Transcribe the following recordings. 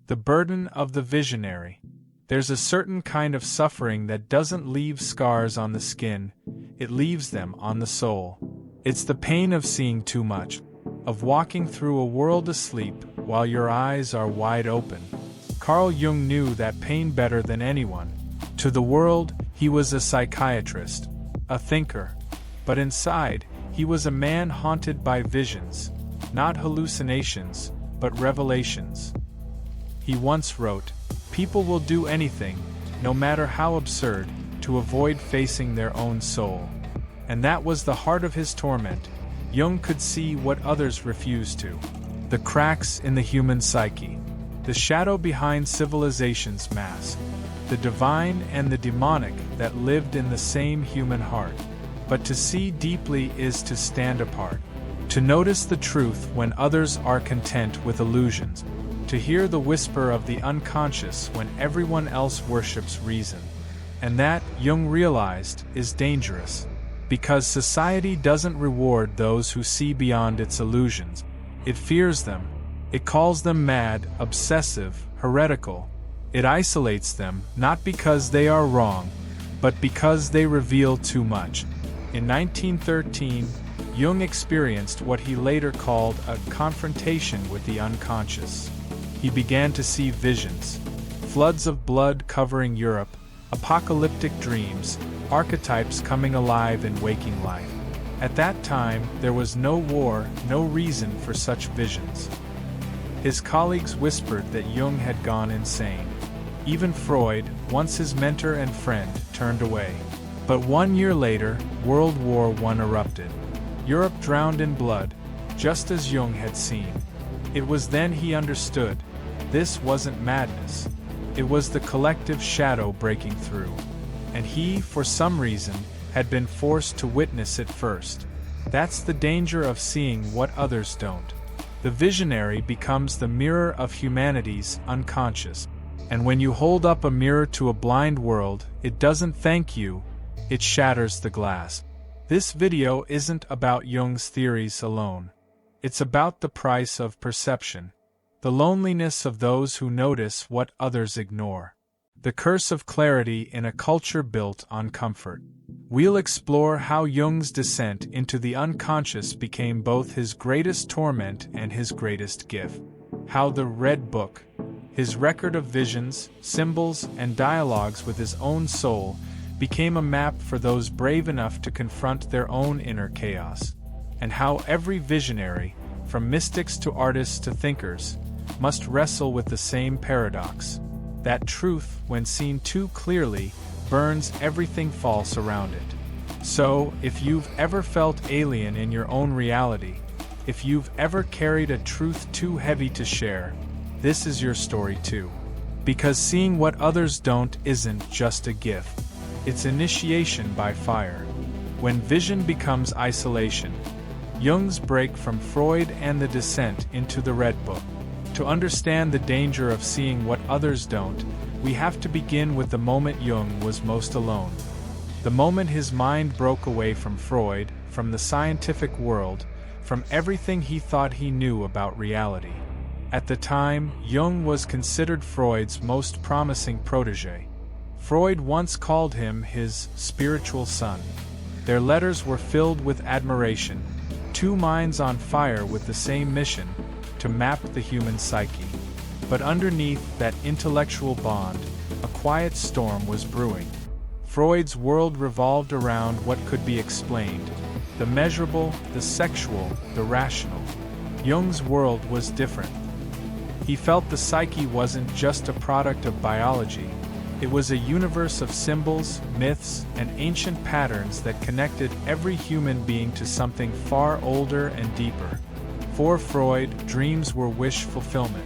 The burden of the visionary. There's a certain kind of suffering that doesn't leave scars on the skin, it leaves them on the soul. It's the pain of seeing too much, of walking through a world asleep while your eyes are wide open. Carl Jung knew that pain better than anyone. To the world, he was a psychiatrist, a thinker. But inside, he was a man haunted by visions, not hallucinations, but revelations. He once wrote, "People will do anything, no matter how absurd, to avoid facing their own soul." And that was the heart of his torment. Jung could see what others refused to. The cracks in the human psyche. The shadow behind civilization's mask. The divine and the demonic that lived in the same human heart. But to see deeply is to stand apart. To notice the truth when others are content with illusions. To hear the whisper of the unconscious when everyone else worships reason. And that, Jung realized, is dangerous. Because society doesn't reward those who see beyond its illusions. It fears them. It calls them mad, obsessive, heretical. It isolates them, not because they are wrong, but because they reveal too much. In 1913, Jung experienced what he later called a confrontation with the unconscious. He began to see visions, floods of blood covering Europe, apocalyptic dreams, archetypes coming alive in waking life. At that time, there was no war, no reason for such visions. His colleagues whispered that Jung had gone insane. Even Freud, once his mentor and friend, turned away. But 1 year later, World War I erupted. Europe drowned in blood, just as Jung had seen. It was then he understood. This wasn't madness. It was the collective shadow breaking through. And he, for some reason, had been forced to witness it first. That's the danger of seeing what others don't. The visionary becomes the mirror of humanity's unconscious. And when you hold up a mirror to a blind world, it doesn't thank you, it shatters the glass. This video isn't about Jung's theories alone. It's about the price of perception. The loneliness of those who notice what others ignore. The curse of clarity in a culture built on comfort. We'll explore how Jung's descent into the unconscious became both his greatest torment and his greatest gift. How the Red Book, his record of visions, symbols, and dialogues with his own soul, became a map for those brave enough to confront their own inner chaos. And how every visionary, from mystics to artists to thinkers, must wrestle with the same paradox. That truth, when seen too clearly, burns everything false around it. So, if you've ever felt alien in your own reality, if you've ever carried a truth too heavy to share, this is your story too. Because seeing what others don't isn't just a gift. It's initiation by fire. When vision becomes isolation. Jung's break from Freud and the descent into the Red Book. To understand the danger of seeing what others don't, we have to begin with the moment Jung was most alone. The moment his mind broke away from Freud, from the scientific world, from everything he thought he knew about reality. At the time, Jung was considered Freud's most promising protege. Freud once called him his spiritual son. Their letters were filled with admiration, two minds on fire with the same mission, to map the human psyche. But underneath that intellectual bond, a quiet storm was brewing. Freud's world revolved around what could be explained, the measurable, the sexual, the rational. Jung's world was different. He felt the psyche wasn't just a product of biology, it was a universe of symbols, myths, and ancient patterns that connected every human being to something far older and deeper. For Freud, dreams were wish fulfillment.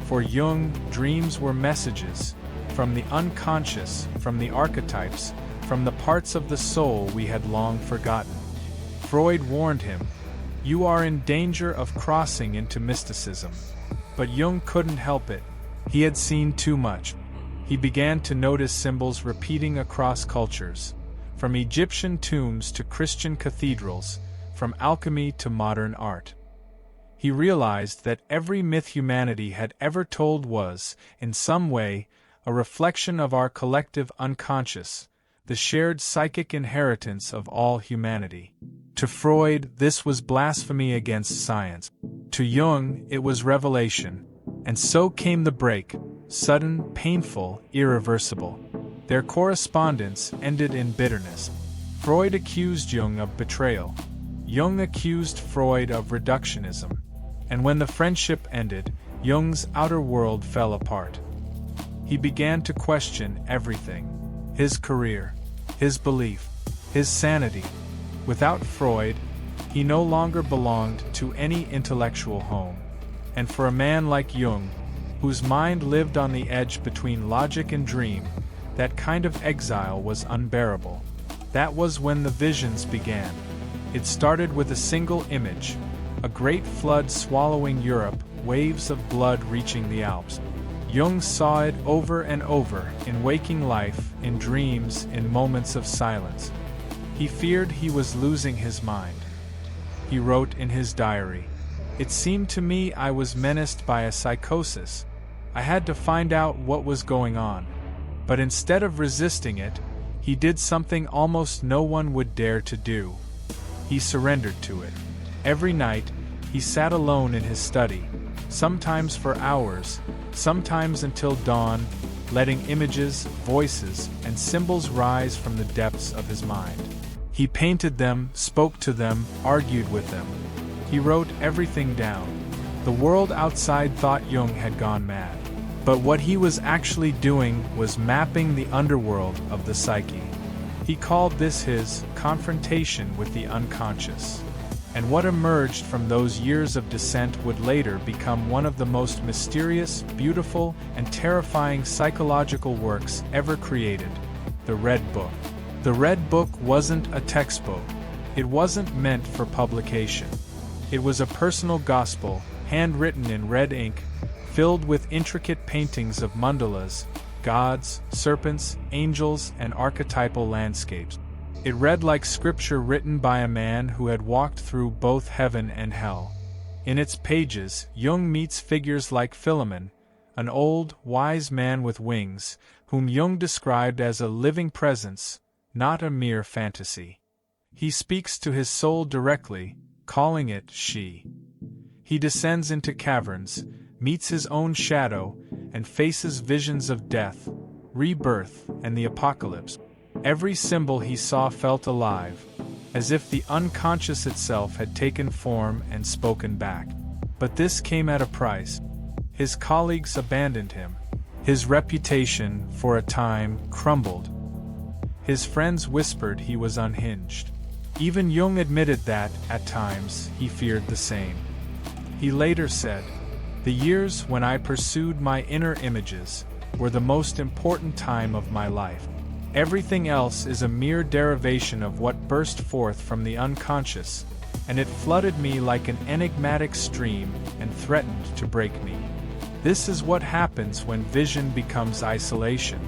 For Jung, dreams were messages, from the unconscious, from the archetypes, from the parts of the soul we had long forgotten. Freud warned him, "You are in danger of crossing into mysticism." But Jung couldn't help it. He had seen too much. He began to notice symbols repeating across cultures, from Egyptian tombs to Christian cathedrals, from alchemy to modern art. He realized that every myth humanity had ever told was, in some way, a reflection of our collective unconscious, the shared psychic inheritance of all humanity. To Freud, this was blasphemy against science. To Jung, it was revelation. And so came the break, sudden, painful, irreversible. Their correspondence ended in bitterness. Freud accused Jung of betrayal. Jung accused Freud of reductionism. And when the friendship ended, Jung's outer world fell apart. He began to question everything: his career, his belief, his sanity. Without Freud, he no longer belonged to any intellectual home. And for a man like Jung, whose mind lived on the edge between logic and dream, that kind of exile was unbearable. That was when the visions began. It started with a single image: a great flood swallowing Europe, waves of blood reaching the Alps. Jung saw it over and over, in waking life, in dreams, in moments of silence. He feared he was losing his mind. He wrote in his diary, "It seemed to me I was menaced by a psychosis. I had to find out what was going on." But instead of resisting it, he did something almost no one would dare to do. He surrendered to it. Every night, he sat alone in his study, sometimes for hours, sometimes until dawn, letting images, voices, and symbols rise from the depths of his mind. He painted them, spoke to them, argued with them. He wrote everything down. The world outside thought Jung had gone mad. But what he was actually doing was mapping the underworld of the psyche. He called this his confrontation with the unconscious. And what emerged from those years of descent would later become one of the most mysterious, beautiful, and terrifying psychological works ever created: the Red Book. The Red Book wasn't a textbook. It wasn't meant for publication. It was a personal gospel, handwritten in red ink, filled with intricate paintings of mandalas, gods, serpents, angels, and archetypal landscapes. It read like scripture written by a man who had walked through both heaven and hell. In its pages, Jung meets figures like Philemon, an old, wise man with wings, whom Jung described as a living presence, not a mere fantasy. He speaks to his soul directly, calling it she. He descends into caverns, meets his own shadow, and faces visions of death, rebirth, and the apocalypse. Every symbol he saw felt alive, as if the unconscious itself had taken form and spoken back. But this came at a price. His colleagues abandoned him. His reputation, for a time, crumbled. His friends whispered he was unhinged. Even Jung admitted that, at times, he feared the same. He later said, "The years when I pursued my inner images were the most important time of my life. Everything else is a mere derivation of what burst forth from the unconscious, and it flooded me like an enigmatic stream and threatened to break me." This is what happens when vision becomes isolation.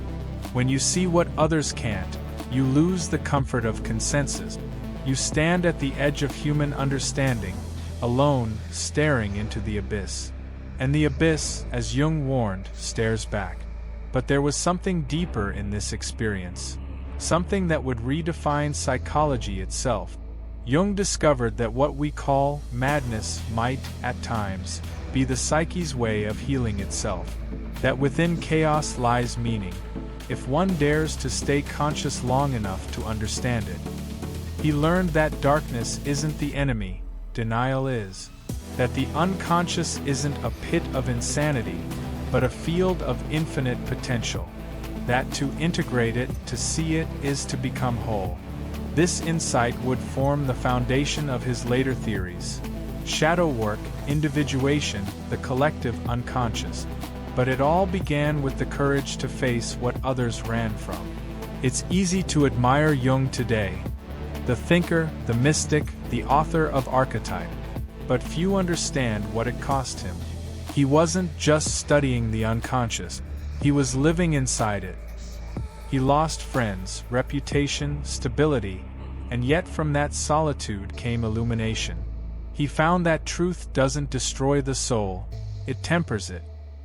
When you see what others can't, you lose the comfort of consensus. You stand at the edge of human understanding, alone, staring into the abyss. And the abyss, as Jung warned, stares back. But there was something deeper in this experience, something that would redefine psychology itself. Jung discovered that what we call madness might, at times, be the psyche's way of healing itself, that within chaos lies meaning, if one dares to stay conscious long enough to understand it. He learned that darkness isn't the enemy, denial is. That the unconscious isn't a pit of insanity, but a field of infinite potential. That to integrate it, to see it, is to become whole. This insight would form the foundation of his later theories: shadow work, individuation, the collective unconscious. But it all began with the courage to face what others ran from. It's easy to admire Jung today, the thinker, the mystic, the author of archetype. But few understand what it cost him. He wasn't just studying the unconscious, he was living inside it. He lost friends, reputation, stability, and yet from that solitude came illumination. He found that truth doesn't destroy the soul, it tempers it.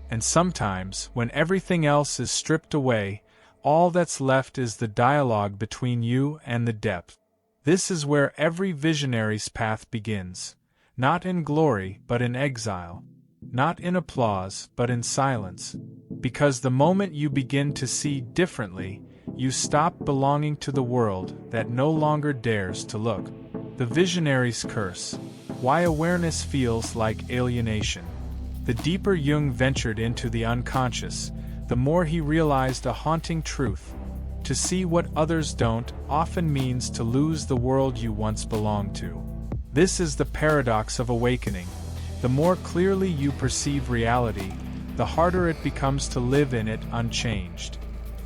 And sometimes, when everything else is stripped away, all that's left is the dialogue between you and the depth. This is where every visionary's path begins. Not in glory, but in exile. Not in applause, but in silence. Because the moment you begin to see differently, you stop belonging to the world that no longer dares to look. The visionary's curse. Why awareness feels like alienation. The deeper Jung ventured into the unconscious, the more he realized a haunting truth. To see what others don't often means to lose the world you once belonged to. This is the paradox of awakening. The more clearly you perceive reality, the harder it becomes to live in it unchanged.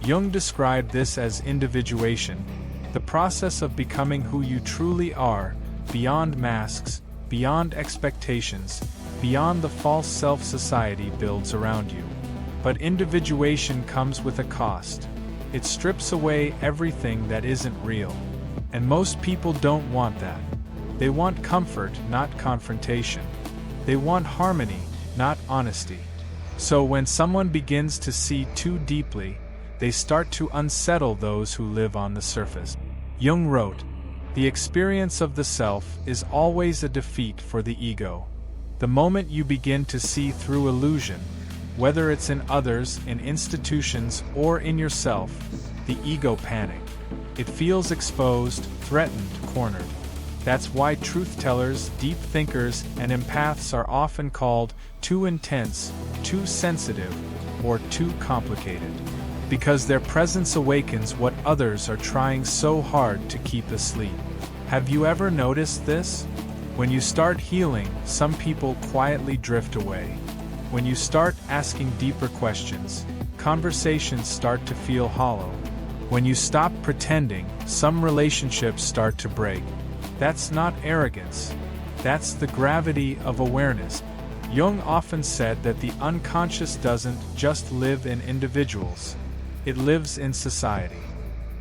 Jung described this as individuation, the process of becoming who you truly are, beyond masks, beyond expectations, beyond the false self society builds around you. But individuation comes with a cost. It strips away everything that isn't real. And most people don't want that. They want comfort, not confrontation. They want harmony, not honesty. So when someone begins to see too deeply, they start to unsettle those who live on the surface. Jung wrote, "The experience of the self is always a defeat for the ego. The moment you begin to see through illusion, whether it's in others, in institutions, or in yourself, the ego panics. It feels exposed, threatened, cornered. That's why truth-tellers, deep thinkers, and empaths are often called too intense, too sensitive, or too complicated. Because their presence awakens what others are trying so hard to keep asleep. Have you ever noticed this? When you start healing, some people quietly drift away. When you start asking deeper questions, conversations start to feel hollow. When you stop pretending, some relationships start to break. That's not arrogance. That's the gravity of awareness. Jung often said that the unconscious doesn't just live in individuals. It lives in society.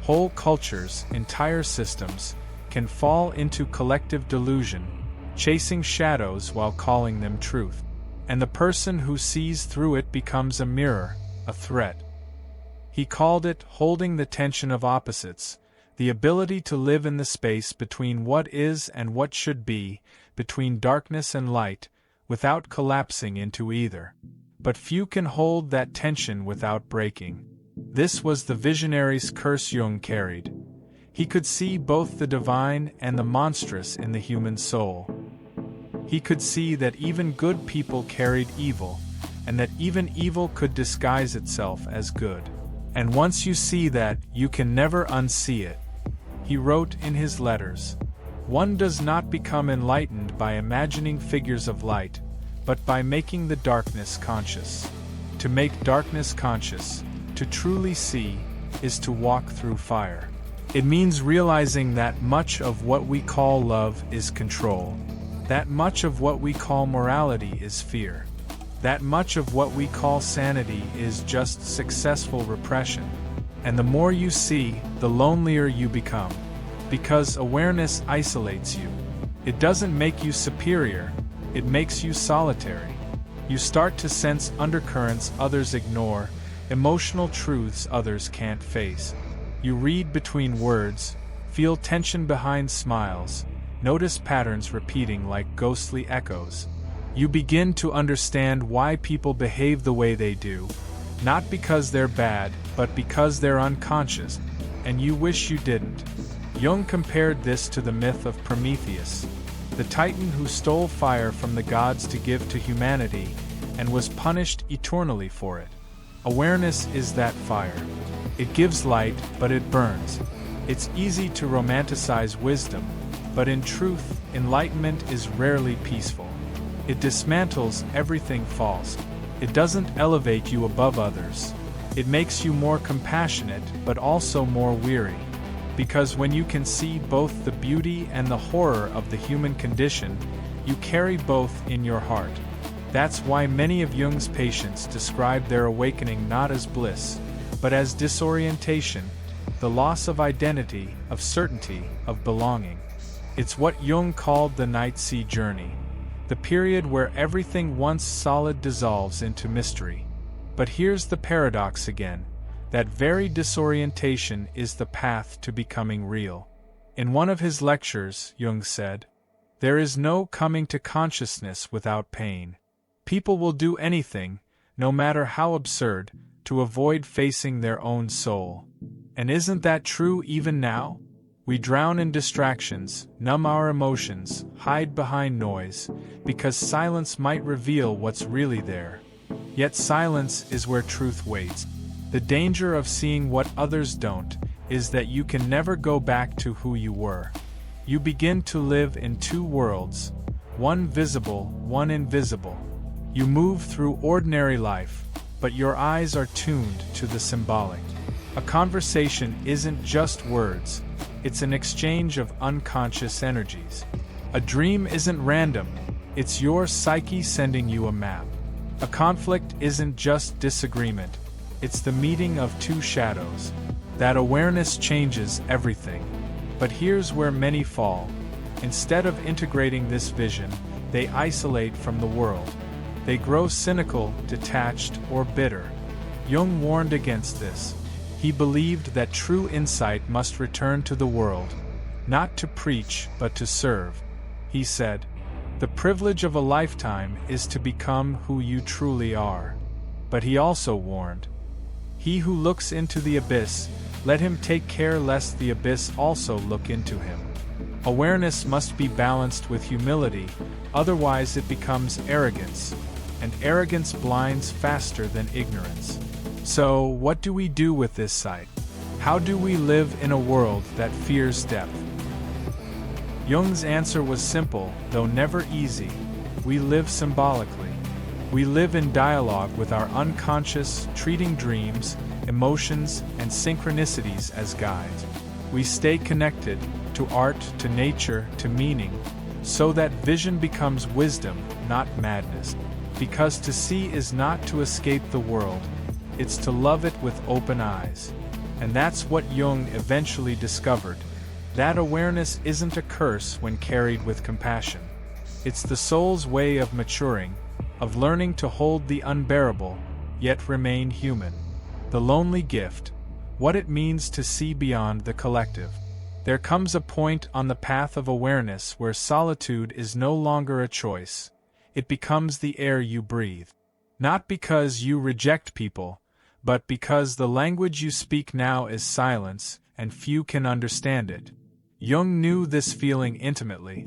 Whole cultures, entire systems, can fall into collective delusion, chasing shadows while calling them truth. And the person who sees through it becomes a mirror, a threat. He called it holding the tension of opposites, the ability to live in the space between what is and what should be, between darkness and light, without collapsing into either. But few can hold that tension without breaking. This was the visionary's curse Jung carried. He could see both the divine and the monstrous in the human soul. He could see that even good people carried evil, and that even evil could disguise itself as good. And once you see that, you can never unsee it. He wrote in his letters, "One does not become enlightened by imagining figures of light, but by making the darkness conscious. To make darkness conscious, to truly see, is to walk through fire." It means realizing that much of what we call love is control. That much of what we call morality is fear. That much of what we call sanity is just successful repression. And the more you see, the lonelier you become. Because awareness isolates you. It doesn't make you superior, it makes you solitary. You start to sense undercurrents others ignore, emotional truths others can't face. You read between words, feel tension behind smiles, notice patterns repeating like ghostly echoes. You begin to understand why people behave the way they do, not because they're bad, but because they're unconscious, and you wish you didn't. Jung compared this to the myth of Prometheus, the titan who stole fire from the gods to give to humanity, and was punished eternally for it. Awareness is that fire. It gives light, but it burns. It's easy to romanticize wisdom, but in truth, enlightenment is rarely peaceful. It dismantles everything false. It doesn't elevate you above others. It makes you more compassionate, but also more weary. Because when you can see both the beauty and the horror of the human condition, you carry both in your heart. That's why many of Jung's patients describe their awakening not as bliss, but as disorientation, the loss of identity, of certainty, of belonging. It's what Jung called the night sea journey, the period where everything once solid dissolves into mystery. But here's the paradox again. That very disorientation is the path to becoming real. In one of his lectures, Jung said, "There is no coming to consciousness without pain. People will do anything, no matter how absurd, to avoid facing their own soul." And isn't that true even now? We drown in distractions, numb our emotions, hide behind noise, because silence might reveal what's really there. Yet silence is where truth waits. The danger of seeing what others don't is that you can never go back to who you were. You begin to live in two worlds, one visible, one invisible. You move through ordinary life, but your eyes are tuned to the symbolic. A conversation isn't just words, it's an exchange of unconscious energies. A dream isn't random, it's your psyche sending you a map. A conflict isn't just disagreement, it's the meeting of two shadows. That awareness changes everything. But here's where many fall. Instead of integrating this vision, they isolate from the world. They grow cynical, detached, or bitter. Jung warned against this. He believed that true insight must return to the world, not to preach but to serve. He said, "The privilege of a lifetime is to become who you truly are." But he also warned, "He who looks into the abyss, let him take care lest the abyss also look into him." Awareness must be balanced with humility, otherwise it becomes arrogance, and arrogance blinds faster than ignorance. So, what do we do with this sight? How do we live in a world that fears depth? Jung's answer was simple, though never easy. We live symbolically. We live in dialogue with our unconscious, treating dreams, emotions, and synchronicities as guides. We stay connected to art, to nature, to meaning, so that vision becomes wisdom, not madness. Because to see is not to escape the world, it's to love it with open eyes. And that's what Jung eventually discovered. That awareness isn't a curse when carried with compassion. It's the soul's way of maturing, of learning to hold the unbearable, yet remain human. The lonely gift, what it means to see beyond the collective. There comes a point on the path of awareness where solitude is no longer a choice. It becomes the air you breathe. Not because you reject people, but because the language you speak now is silence, and few can understand it. Jung knew this feeling intimately.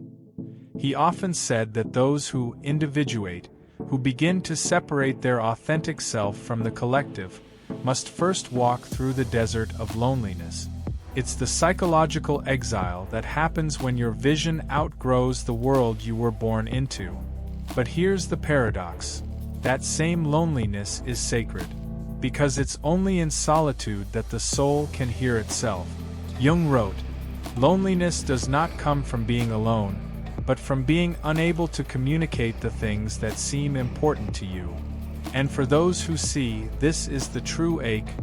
He often said that those who individuate, who begin to separate their authentic self from the collective, must first walk through the desert of loneliness. It's the psychological exile that happens when your vision outgrows the world you were born into. But here's the paradox. That same loneliness is sacred, because it's only in solitude that the soul can hear itself. Jung wrote, "Loneliness does not come from being alone, but from being unable to communicate the things that seem important to you." And for those who see, this is the true ache,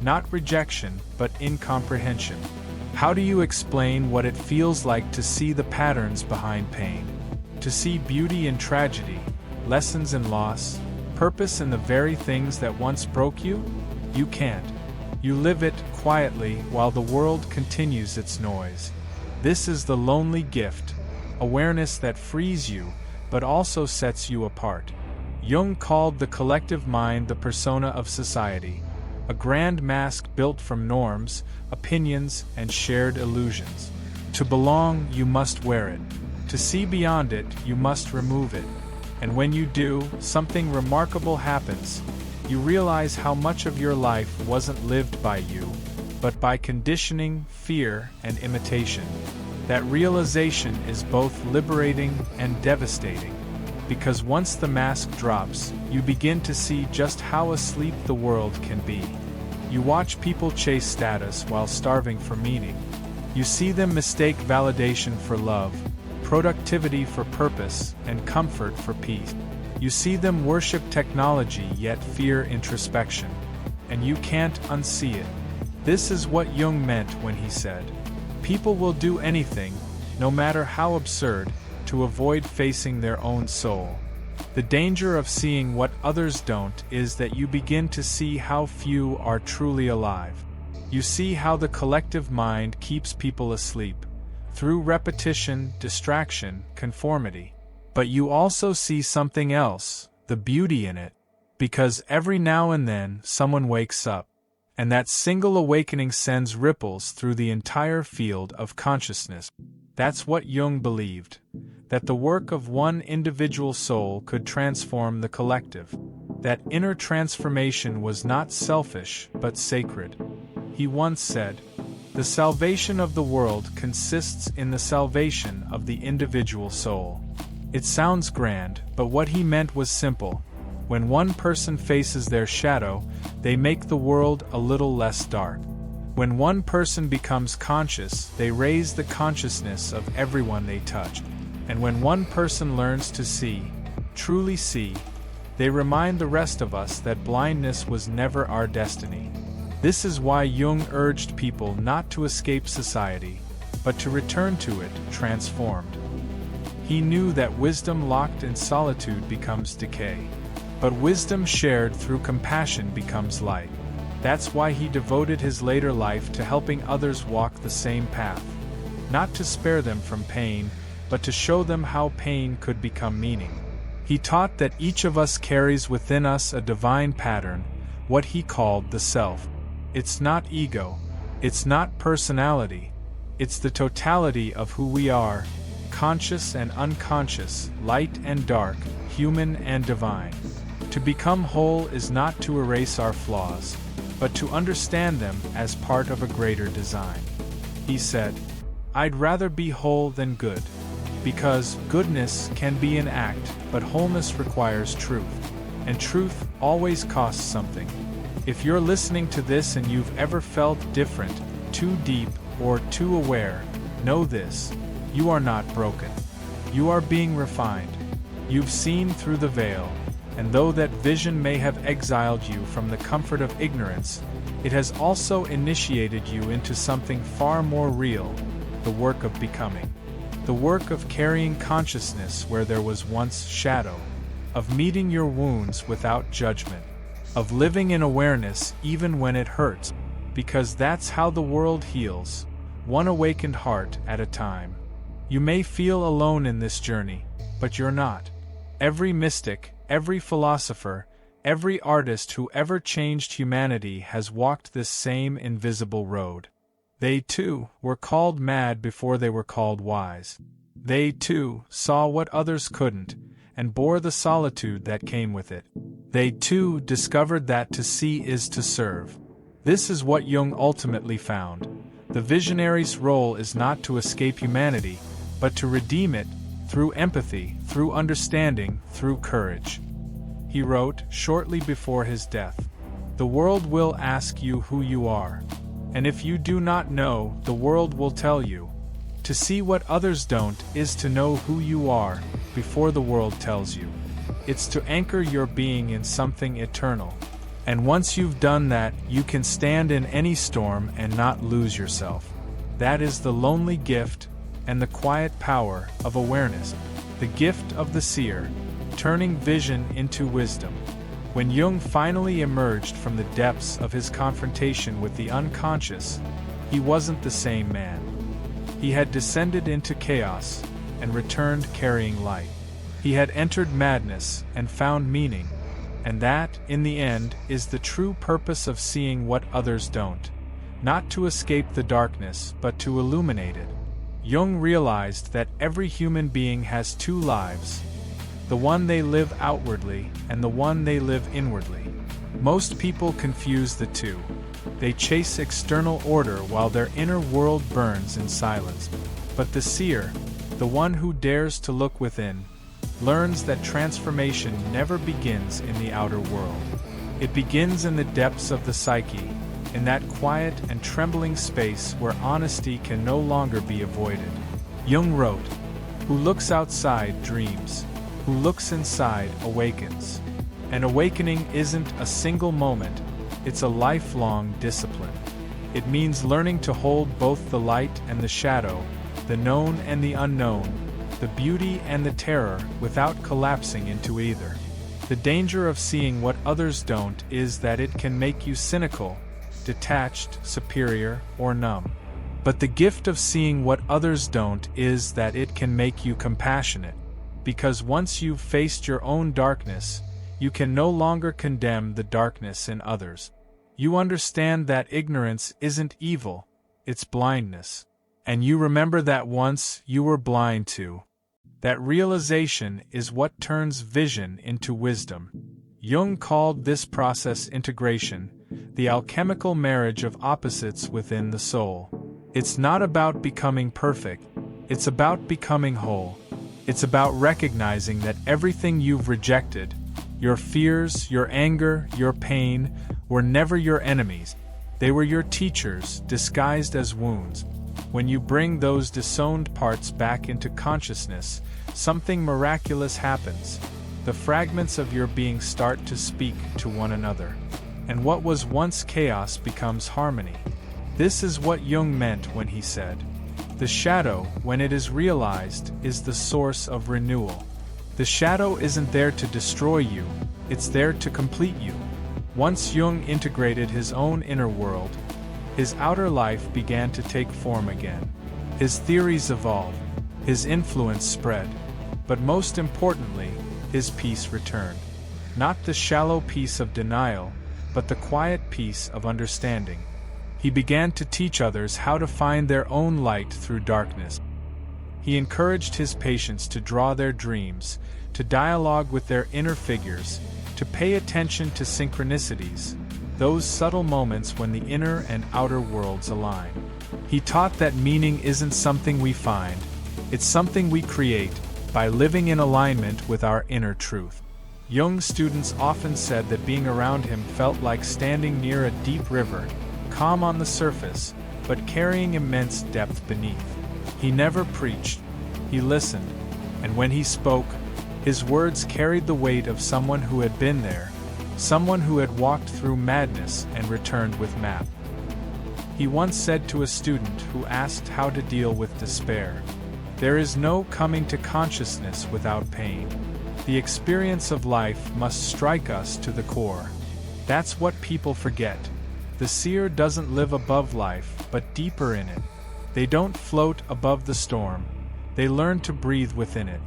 not rejection, but incomprehension. How do you explain what it feels like to see the patterns behind pain? To see beauty in tragedy, lessons in loss, purpose in the very things that once broke you? You can't. You live it quietly while the world continues its noise. This is the lonely gift, awareness that frees you, but also sets you apart. Jung called the collective mind the persona of society, a grand mask built from norms, opinions, and shared illusions. To belong, you must wear it. To see beyond it, you must remove it. And when you do, something remarkable happens. You realize how much of your life wasn't lived by you, but by conditioning, fear, and imitation. That realization is both liberating and devastating, because once the mask drops, you begin to see just how asleep the world can be. You watch people chase status while starving for meaning. You see them mistake validation for love, productivity for purpose, and comfort for peace. You see them worship technology yet fear introspection. And you can't unsee it. This is what Jung meant when he said, "People will do anything, no matter how absurd, to avoid facing their own soul. The danger of seeing what others don't is that you begin to see how few are truly alive. You see how the collective mind keeps people asleep, through repetition, distraction, conformity. But you also see something else, the beauty in it, because every now and then someone wakes up, and that single awakening sends ripples through the entire field of consciousness. That's what Jung believed, that the work of one individual soul could transform the collective. That inner transformation was not selfish, but sacred. He once said, "The salvation of the world consists in the salvation of the individual soul." It sounds grand, but what he meant was simple. When one person faces their shadow, they make the world a little less dark. When one person becomes conscious, they raise the consciousness of everyone they touch. And when one person learns to see, truly see, they remind the rest of us that blindness was never our destiny. This is why Jung urged people not to escape society, but to return to it, transformed. He knew that wisdom locked in solitude becomes decay. But wisdom shared through compassion becomes light. That's why he devoted his later life to helping others walk the same path. Not to spare them from pain, but to show them how pain could become meaning. He taught that each of us carries within us a divine pattern, what he called the self. It's not ego, it's not personality, it's the totality of who we are, conscious and unconscious, light and dark, human and divine. To become whole is not to erase our flaws, but to understand them as part of a greater design. He said, "I'd rather be whole than good, because goodness can be an act, but wholeness requires truth, and truth always costs something." If you're listening to this and you've ever felt different, too deep, or too aware, know this: you are not broken. You are being refined. You've seen through the veil. And though that vision may have exiled you from the comfort of ignorance, it has also initiated you into something far more real, the work of becoming. The work of carrying consciousness where there was once shadow, of meeting your wounds without judgment, of living in awareness even when it hurts, because that's how the world heals, one awakened heart at a time. You may feel alone in this journey, but you're not. Every mystic, every philosopher, every artist who ever changed humanity has walked this same invisible road. They too were called mad before they were called wise. They too saw what others couldn't, and bore the solitude that came with it. They too discovered that to see is to serve. This is what Jung ultimately found. The visionary's role is not to escape humanity, but to redeem it, through empathy, through understanding, through courage. He wrote, shortly before his death, "The world will ask you who you are. And if you do not know, the world will tell you. To see what others don't is to know who you are, before the world tells you. It's to anchor your being in something eternal. And once you've done that, you can stand in any storm and not lose yourself. That is the lonely gift, and the quiet power of awareness, the gift of the seer, turning vision into wisdom." When Jung finally emerged from the depths of his confrontation with the unconscious, he wasn't the same man. He had descended into chaos, and returned carrying light. He had entered madness, and found meaning, and that, in the end, is the true purpose of seeing what others don't. Not to escape the darkness, but to illuminate it. Jung realized that every human being has two lives, the one they live outwardly and the one they live inwardly. Most people confuse the two. They chase external order while their inner world burns in silence. But the seer, the one who dares to look within, learns that transformation never begins in the outer world. It begins in the depths of the psyche, in that quiet and trembling space where honesty can no longer be avoided. Jung wrote, "Who looks outside dreams, who looks inside awakens." An awakening isn't a single moment, it's a lifelong discipline. It means learning to hold both the light and the shadow, the known and the unknown, the beauty and the terror, without collapsing into either. The danger of seeing what others don't is that it can make you cynical, detached, superior, or numb. But the gift of seeing what others don't is that it can make you compassionate, because once you've faced your own darkness, you can no longer condemn the darkness in others. You understand that ignorance isn't evil, it's blindness. And you remember that once you were blind too. That realization is what turns vision into wisdom. Jung called this process integration, the alchemical marriage of opposites within the soul. It's not about becoming perfect, it's about becoming whole. It's about recognizing that everything you've rejected, your fears, your anger, your pain, were never your enemies. They were your teachers, disguised as wounds. When you bring those disowned parts back into consciousness, something miraculous happens. The fragments of your being start to speak to one another. And what was once chaos becomes harmony. This is what Jung meant when he said, "The shadow, when it is realized, is the source of renewal." The shadow isn't there to destroy you, it's there to complete you. Once Jung integrated his own inner world, his outer life began to take form again. His theories evolved, his influence spread, but most importantly, his peace returned. Not the shallow peace of denial, but the quiet peace of understanding. He began to teach others how to find their own light through darkness. He encouraged his patients to draw their dreams, to dialogue with their inner figures, to pay attention to synchronicities, those subtle moments when the inner and outer worlds align. He taught that meaning isn't something we find, it's something we create by living in alignment with our inner truth. Jung's students often said that being around him felt like standing near a deep river, calm on the surface, but carrying immense depth beneath. He never preached, he listened, and when he spoke, his words carried the weight of someone who had been there, someone who had walked through madness and returned with map. He once said to a student who asked how to deal with despair, "There is no coming to consciousness without pain. The experience of life must strike us to the core." That's what people forget. The seer doesn't live above life, but deeper in it. They don't float above the storm, they learn to breathe within it,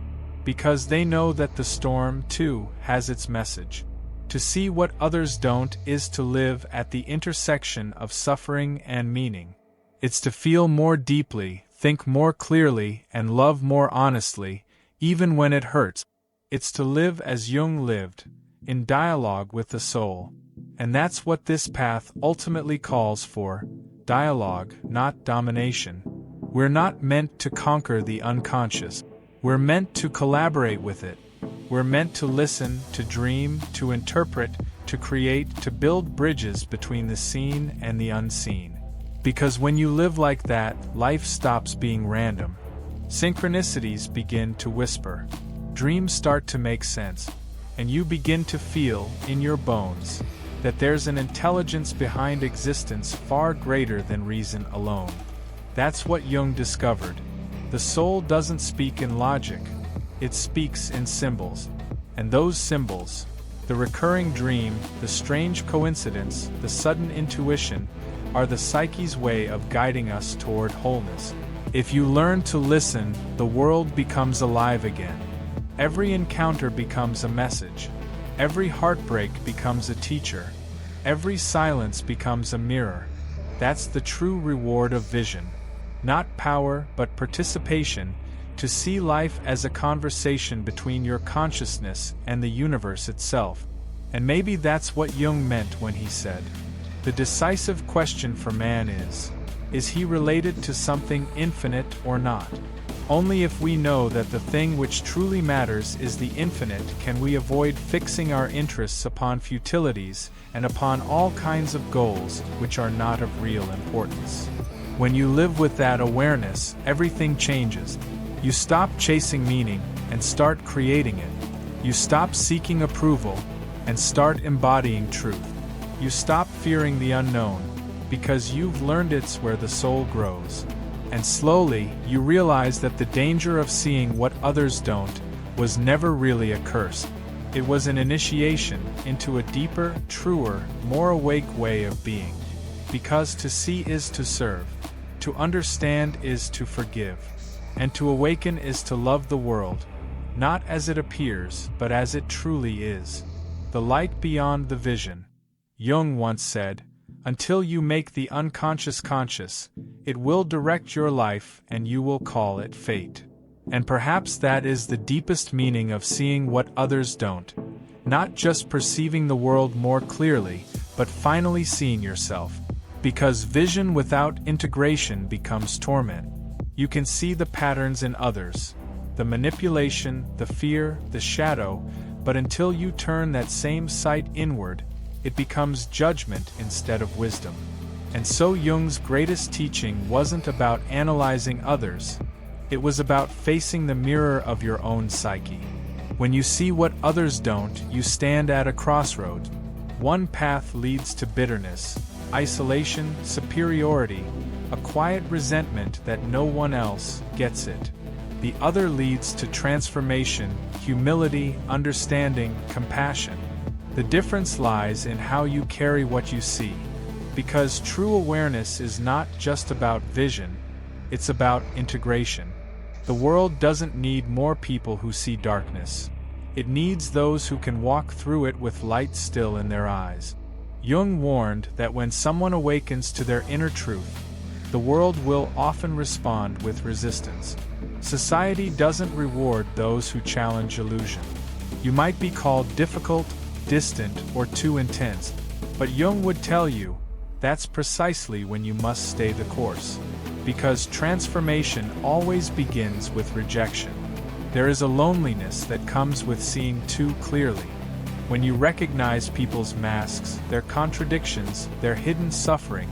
because they know that the storm, too, has its message. To see what others don't is to live at the intersection of suffering and meaning. It's to feel more deeply, think more clearly, and love more honestly, even when it hurts. It's to live as Jung lived, in dialogue with the soul. And that's what this path ultimately calls for: dialogue, not domination. We're not meant to conquer the unconscious. We're meant to collaborate with it. We're meant to listen, to dream, to interpret, to create, to build bridges between the seen and the unseen. Because when you live like that, life stops being random. Synchronicities begin to whisper. Dreams start to make sense. And you begin to feel, in your bones, that there's an intelligence behind existence far greater than reason alone. That's what Jung discovered. The soul doesn't speak in logic, it speaks in symbols. And those symbols, the recurring dream, the strange coincidence, the sudden intuition, are the psyche's way of guiding us toward wholeness. If you learn to listen, the world becomes alive again. Every encounter becomes a message. Every heartbreak becomes a teacher. Every silence becomes a mirror. That's the true reward of vision. Not power, but participation, to see life as a conversation between your consciousness and the universe itself. And maybe that's what Jung meant when he said, "The decisive question for man is he related to something infinite or not? Only if we know that the thing which truly matters is the infinite can we avoid fixing our interests upon futilities and upon all kinds of goals which are not of real importance." When you live with that awareness, everything changes. You stop chasing meaning and start creating it. You stop seeking approval and start embodying truth. You stop fearing the unknown, because you've learned it's where the soul grows. And slowly, you realize that the danger of seeing what others don't was never really a curse. It was an initiation into a deeper, truer, more awake way of being. Because to see is to serve, to understand is to forgive, and to awaken is to love the world, not as it appears, but as it truly is. The light beyond the vision. Jung once said, "Until you make the unconscious conscious, it will direct your life and you will call it fate." And perhaps that is the deepest meaning of seeing what others don't. Not just perceiving the world more clearly, but finally seeing yourself. Because vision without integration becomes torment. You can see the patterns in others, the manipulation, the fear, the shadow, but until you turn that same sight inward, it becomes judgment instead of wisdom. And so Jung's greatest teaching wasn't about analyzing others. It was about facing the mirror of your own psyche. When you see what others don't, you stand at a crossroad. One path leads to bitterness, isolation, superiority, a quiet resentment that no one else gets it. The other leads to transformation, humility, understanding, compassion. The difference lies in how you carry what you see. Because true awareness is not just about vision, it's about integration. The world doesn't need more people who see darkness. It needs those who can walk through it with light still in their eyes. Jung warned that when someone awakens to their inner truth, the world will often respond with resistance. Society doesn't reward those who challenge illusion. You might be called difficult, distant, or too intense, but Jung would tell you, that's precisely when you must stay the course. Because transformation always begins with rejection. There is a loneliness that comes with seeing too clearly. When you recognize people's masks, their contradictions, their hidden suffering,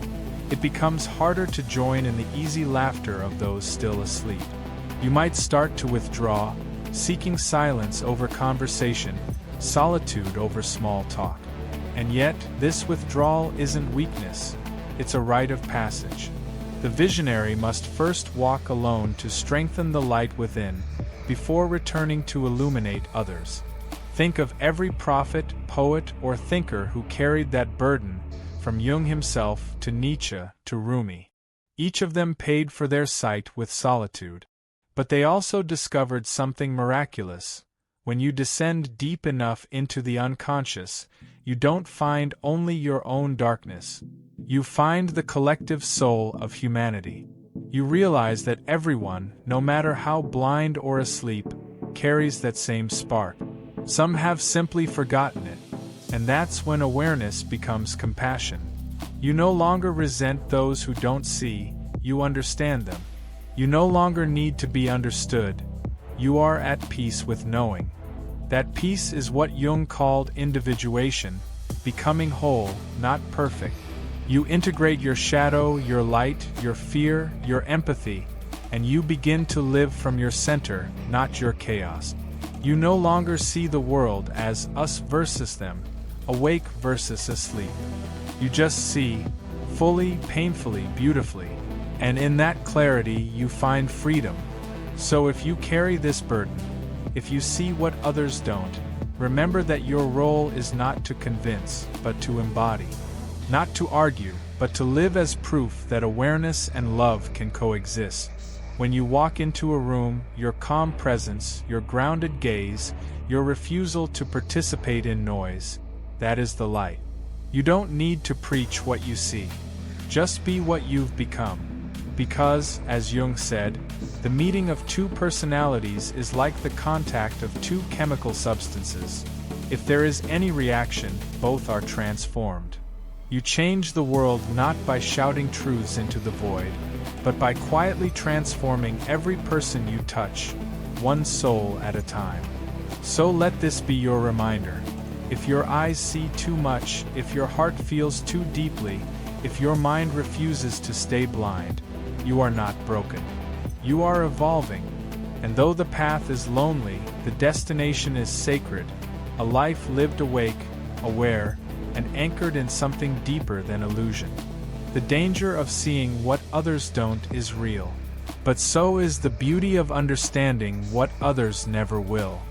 it becomes harder to join in the easy laughter of those still asleep. You might start to withdraw, seeking silence over conversation, solitude over small talk. And yet, this withdrawal isn't weakness, it's a rite of passage. The visionary must first walk alone to strengthen the light within, before returning to illuminate others. Think of every prophet, poet, or thinker who carried that burden, from Jung himself to Nietzsche to Rumi. Each of them paid for their sight with solitude. But they also discovered something miraculous. When you descend deep enough into the unconscious, you don't find only your own darkness. You find the collective soul of humanity. You realize that everyone, no matter how blind or asleep, carries that same spark. Some have simply forgotten it, and that's when awareness becomes compassion. You no longer resent those who don't see, you understand them. You no longer need to be understood. You are at peace with knowing. That peace is what Jung called individuation, becoming whole, not perfect. You integrate your shadow, your light, your fear, your empathy, and you begin to live from your center, not your chaos. You no longer see the world as us versus them, awake versus asleep. You just see, fully, painfully, beautifully, and in that clarity you find freedom. So if you carry this burden, if you see what others don't, remember that your role is not to convince, but to embody. Not to argue, but to live as proof that awareness and love can coexist. When you walk into a room, your calm presence, your grounded gaze, your refusal to participate in noise, that is the light. You don't need to preach what you see. Just be what you've become. Because, as Jung said, the meeting of two personalities is like the contact of two chemical substances. If there is any reaction, both are transformed. You change the world not by shouting truths into the void, but by quietly transforming every person you touch, one soul at a time. So let this be your reminder. If your eyes see too much, if your heart feels too deeply, if your mind refuses to stay blind, you are not broken. You are evolving, and though the path is lonely, the destination is sacred, a life lived awake, aware, and anchored in something deeper than illusion. The danger of seeing what others don't is real. But so is the beauty of understanding what others never will.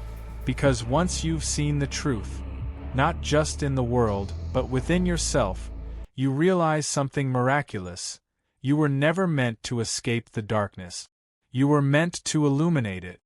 Because once you've seen the truth, not just in the world, but within yourself, you realize something miraculous. You were never meant to escape the darkness. You were meant to illuminate it.